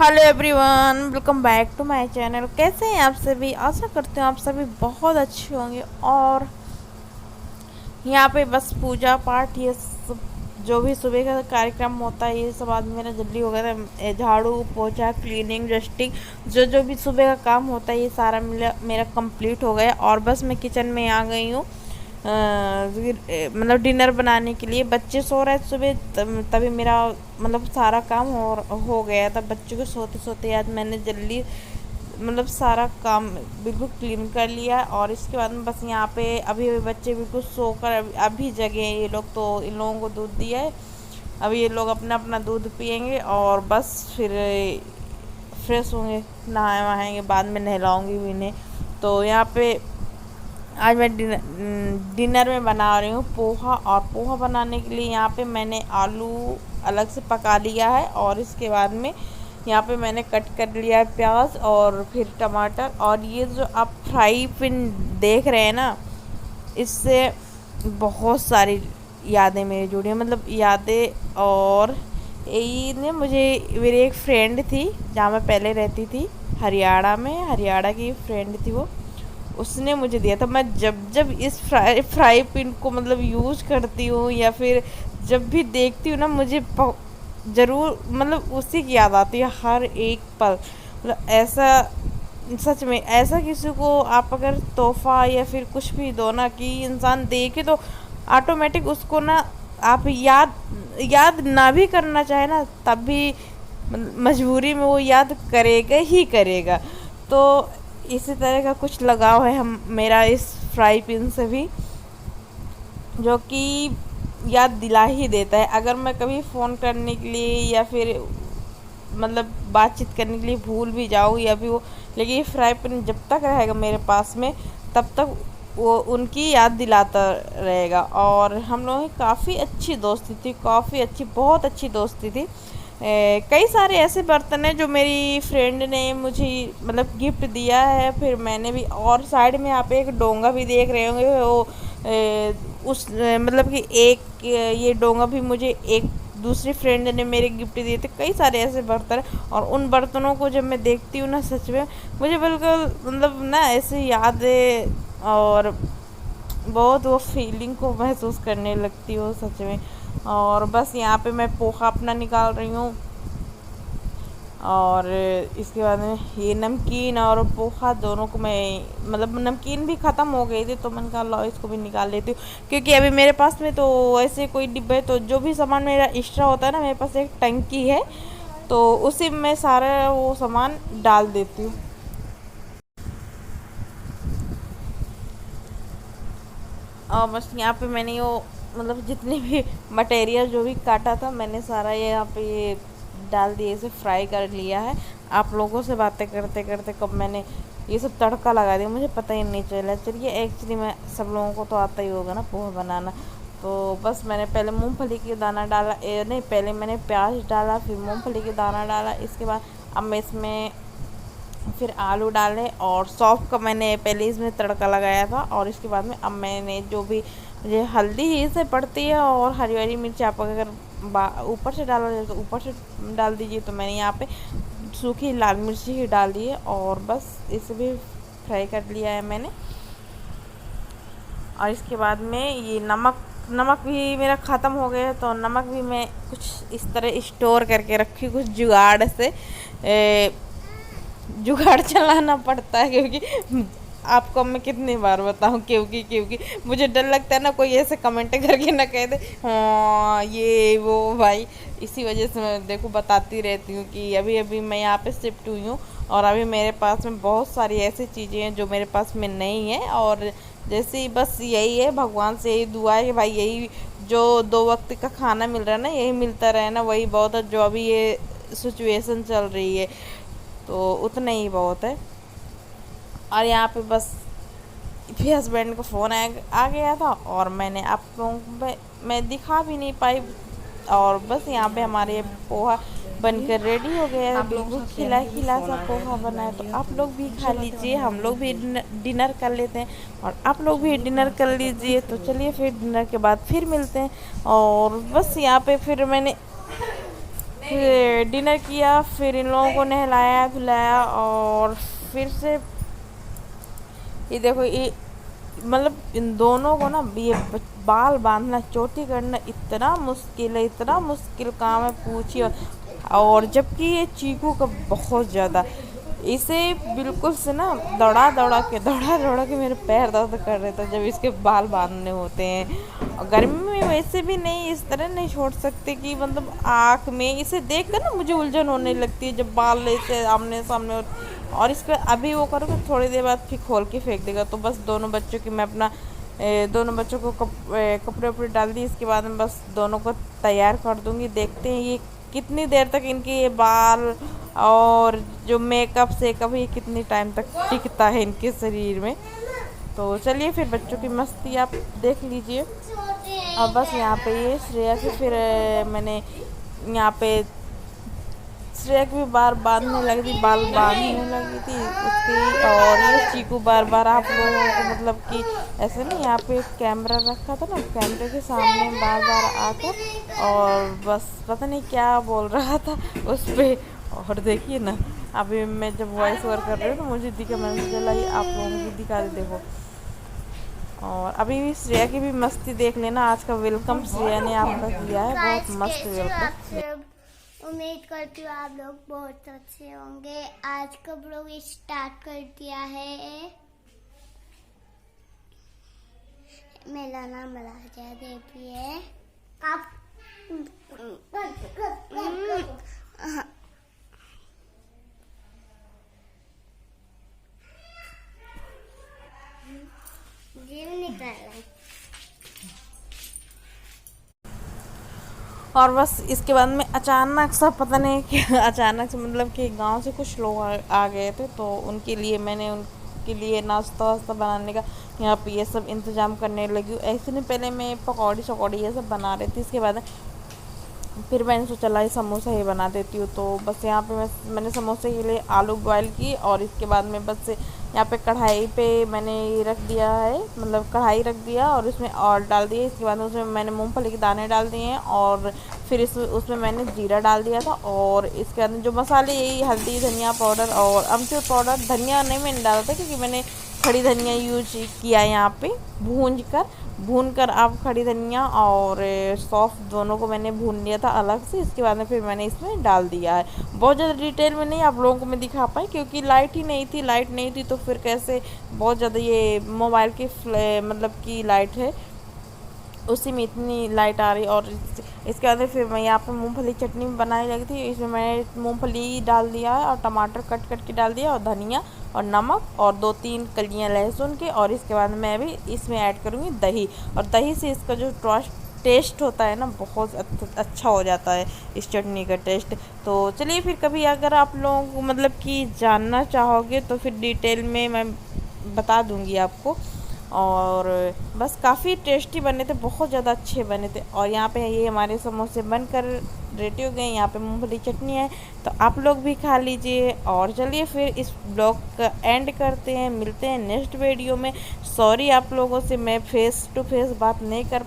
Hello everyone, welcome back to my channel. कैसे हैं आप सभी? आशा करते हैं आप सभी बहुत अच्छे होंगे। और यहाँ पे बस पूजा पाठ ये सब जो भी सुबह का कार्यक्रम होता है ये सब आज मेरा जल्दी हो गया था। झाड़ू पोछा क्लीनिंग डस्टिंग जो जो भी सुबह का काम होता है ये सारा मेरा कंप्लीट हो गया। और बस मैं किचन में आ गई हूँ मतलब डिनर बनाने के लिए। बच्चे सो रहे थे सुबह तभी मेरा मतलब सारा काम हो गया था। बच्चों को सोते सोते आज मैंने जल्दी मतलब सारा काम बिल्कुल क्लीन कर लिया। और इसके बाद में बस यहाँ पे अभी अभी बच्चे बिल्कुल सोकर अभी जगे हैं ये लोग। तो इन लोगों को दूध दिया है, अभी ये लोग अपना अपना दूध पियेंगे और बस फिर फ्रेश होंगे, नहाए वहाएंगे, बाद में नहलाऊंगी भी इन्हें। तो यहाँ पे आज मैं डिनर में बना रही हूँ पोहा। और पोहा बनाने के लिए यहाँ पे मैंने आलू अलग से पका लिया है और इसके बाद में यहाँ पे मैंने कट कर लिया है प्याज और फिर टमाटर। और ये जो आप फ्राई पैन देख रहे हैं ना, इससे बहुत सारी यादें मेरी जुड़ी हैं, मतलब यादें। और यही ने मुझे मेरी एक फ्रेंड थी जहाँ मैं पहले रहती थी हरियाणा में, हरियाणा की फ्रेंड थी वो, उसने मुझे दिया था। मैं जब जब इस फ्राई पैन को मतलब यूज करती हूँ या फिर जब भी देखती हूँ ना, मुझे ज़रूर मतलब उसी की याद आती है हर एक पल। मतलब ऐसा सच में ऐसा किसी को आप अगर तोहफा या फिर कुछ भी दो ना कि इंसान देखे तो ऑटोमेटिक उसको ना आप याद याद ना भी करना चाहे ना तब भी मजबूरी में वो याद करेगा ही करेगा। तो इसी तरह का कुछ लगाव है हम मेरा इस फ्राई पैन से भी, जो कि याद दिला ही देता है। अगर मैं कभी फ़ोन करने के लिए या फिर मतलब बातचीत करने के लिए भूल भी जाऊँ या फिर वो, लेकिन ये फ्राई पैन जब तक रहेगा मेरे पास में तब तक वो उनकी याद दिलाता रहेगा। और हम लोगों की काफ़ी अच्छी दोस्ती थी, काफ़ी अच्छी बहुत अच्छी दोस्ती थी। कई सारे ऐसे बर्तन हैं जो मेरी फ्रेंड ने मुझे मतलब गिफ्ट दिया है, फिर मैंने भी। और साइड में आप एक डोंगा भी देख रहे होंगे, वो मतलब कि एक ये डोंगा भी मुझे एक दूसरी फ्रेंड ने मेरे गिफ्ट दिए थे। कई सारे ऐसे बर्तन हैं और उन बर्तनों को जब मैं देखती हूँ ना सच में मुझे बिल्कुल मतलब ना ऐसे यादें और बहुत वो फीलिंग को महसूस करने लगती हूँ सच में। और बस यहाँ पे मैं पोहा अपना निकाल रही हूँ और इसके बाद में ये नमकीन और पोहा दोनों को मैं मतलब नमकीन भी ख़त्म हो गई थी तो मैंने कहा लो इसको भी निकाल लेती हूँ, क्योंकि अभी मेरे पास में तो ऐसे कोई डिब्बे तो जो भी सामान मेरा एक्स्ट्रा होता है ना, मेरे पास एक टंकी है तो उसी में सारा वो सामान डाल देती हूँ। और बस यहाँ पे मैंने वो मतलब जितने भी मटेरियल जो भी काटा था मैंने सारा ये यहाँ पे ये डाल दिए, इसे फ्राई कर लिया है। आप लोगों से बातें करते करते कब मैंने ये सब तड़का लगा दिया मुझे पता ही नहीं चला। चलिए एक्चुअली मैं सब लोगों को तो आता ही होगा ना पोहा बनाना। तो बस मैंने पहले मूंगफली की दाना डाला, नहीं पहले मैंने प्याज डाला फिर मूंगफली की दाना डाला। इसके बाद अब मैं इसमें फिर आलू डाले और सौंफ का मैंने पहले इसमें तड़का लगाया था। और इसके बाद में अब मैंने जो भी मुझे हल्दी ही से पड़ती है और हरी हरी मिर्च आप अगर ऊपर से डाला जाए तो ऊपर से डाल दीजिए। तो मैंने यहाँ पे सूखी लाल मिर्ची ही डाल दी है और बस इसे भी फ्राई कर लिया है मैंने। और इसके बाद में ये नमक भी मेरा ख़त्म हो गया तो नमक भी मैं कुछ इस तरह स्टोर करके रखी, कुछ जुगाड़ से जुगाड़ चलाना पड़ता है। क्योंकि आपको मैं कितनी बार बताऊं, क्योंकि मुझे डर लगता है ना कोई ऐसे कमेंट करके ना कह दे हाँ ये वो भाई। इसी वजह से मैं देखो बताती रहती हूँ कि अभी अभी मैं यहाँ पे शिफ्ट हुई हूँ और अभी मेरे पास में बहुत सारी ऐसी चीज़ें हैं जो मेरे पास में नहीं है। और जैसे बस यही है, भगवान से यही दुआ है कि भाई यही जो 2 वक्त का खाना मिल रहा है ना यही मिलता रहे ना, वही बहुत है। जो अभी ये सिचुएशन चल रही है तो उतना ही बहुत है। और यहाँ पे बस फिर हस्बैंड का फ़ोन आ गया था और मैंने आप लोगों को मैं दिखा भी नहीं पाई। और बस यहाँ पे हमारे पोहा बनकर रेडी हो गया है, बिल्कुल खिला खिला सा पोहा बना है। तो आप लोग भी खा लीजिए, हम लोग भी डिनर कर लेते हैं और आप लोग भी डिनर कर लीजिए। तो चलिए फिर डिनर के बाद फिर मिलते हैं। और बस यहाँ पे फिर मैंने फिर डिनर किया, फिर इन लोगों को नहलाया धुलाया, और फिर से ये देखो ये मतलब इन दोनों को ना ये बाल बांधना चोटी करना इतना मुश्किल है, इतना मुश्किल काम है पूछिए। और जबकि ये चीकू का बहुत ज़्यादा, इसे बिल्कुल से ना दौड़ा दौड़ा के मेरे पैर दर्द कर रहे थे जब इसके बाल बांधने होते हैं। और गर्मी में वैसे भी नहीं, इस तरह नहीं छोड़ सकते कि मतलब आँख में इसे देख कर ना मुझे उलझन होने लगती है जब बाल ऐसे आमने सामने और इसके अभी वो करूँगा थोड़ी देर बाद फिर खोल के फेंक देगा। तो बस दोनों बच्चों की मैं अपना दोनों बच्चों को कपड़े वपड़े डाल दी, इसके बाद में बस दोनों को तैयार कर दूँगी। देखते हैं ये कितनी देर तक इनके ये बाल और जो मेकअप सेकअप ये कितनी टाइम तक टिकता है इनके शरीर में। तो चलिए फिर बच्चों की मस्ती आप देख लीजिए। और बस यहाँ पे ये श्रेया की फिर मैंने यहाँ पे श्रेया की भी बाल बांधने लगी थी, उसकी। और ये चीकू बार बार आप लोगों को मतलब कि ऐसे ना यहाँ पे कैमरा रखा था ना, कैमरे के सामने बार बार आकर और बस पता नहीं क्या बोल रहा था उस पर। और देखिए ना अभी मैं जब वॉइस ओवर कर रही हूँ तो मुझे दिखा, मैंने चला ये आप लोगों की दिखा दे देखो। और अभी भी श्रेया की भी मस्ती देख लेना। आज का वेलकम श्रेया ने आपका किया है, बहुत मस्त वेलकम। उम्मीद करती हूँ आप लोग बहुत अच्छे होंगे। आज का ब्लॉग स्टार्ट कर दिया है। मेरा नाम राजा देवी है। आप जीव निकाला और बस इसके बाद में अचानक सा पता नहीं कि अचानक से मतलब कि गांव से कुछ लोग आ गए थे, तो उनके लिए मैंने उनके लिए नाश्ता वास्ता बनाने का यहाँ पे ये सब इंतज़ाम करने लगी हूँ। ऐसे नहीं, पहले मैं पकौड़ी शकौड़ी ये सब बना रही थी, इसके बाद फिर मैंने सोचा लाई समोसा ही बना देती हूँ। तो बस यहाँ पे मैंने समोसे के लिए आलू बॉयल की, और इसके बाद में बस यहाँ पे कढ़ाई पे मैंने रख दिया है, मतलब कढ़ाई रख दिया और उसमें ऑयल डाल दिया। इसके बाद उसमें मैंने मूंगफली के दाने डाल दिए हैं, और फिर उसमें मैंने जीरा डाल दिया था। और इसके बाद जो मसाले यही हल्दी धनिया पाउडर और अमचूर पाउडर, धनिया नहीं मैंने डाला था क्योंकि मैंने खड़ी धनिया यूज किया यहाँ पे भून कर आप खड़ी धनिया और सौंफ दोनों को मैंने भून लिया था अलग से। इसके बाद में फिर मैंने इसमें डाल दिया है। बहुत ज़्यादा डिटेल में नहीं आप लोगों को मैं दिखा पाई क्योंकि लाइट नहीं थी तो फिर कैसे बहुत ज़्यादा ये मोबाइल की मतलब की लाइट है उसी में इतनी लाइट आ रही। और इसके बाद फिर मैं यहाँ पर मूंगफली चटनी बनाने लगी थी। इसमें मैंने मूंगफली डाल दिया है और टमाटर कट के डाल दिया और धनिया और नमक और 2-3 कलियाँ लहसुन के। और इसके बाद मैं भी इसमें ऐड करूँगी दही, और दही से इसका जो टेस्ट होता है ना बहुत अच्छा हो जाता है इस चटनी का टेस्ट। तो चलिए फिर कभी अगर आप लोगों को मतलब कि जानना चाहोगे तो फिर डिटेल में मैं बता दूँगी आपको। और बस काफ़ी टेस्टी बने थे, बहुत ज़्यादा अच्छे बने थे। और यहाँ पे ये हमारे समोसे बनकर रेडी हो गए। यहाँ पे मूंगफली चटनी है तो आप लोग भी खा लीजिए। और चलिए फिर इस ब्लॉग का एंड करते हैं, मिलते हैं नेक्स्ट वीडियो में। सॉरी आप लोगों से मैं फेस टू फेस बात नहीं कर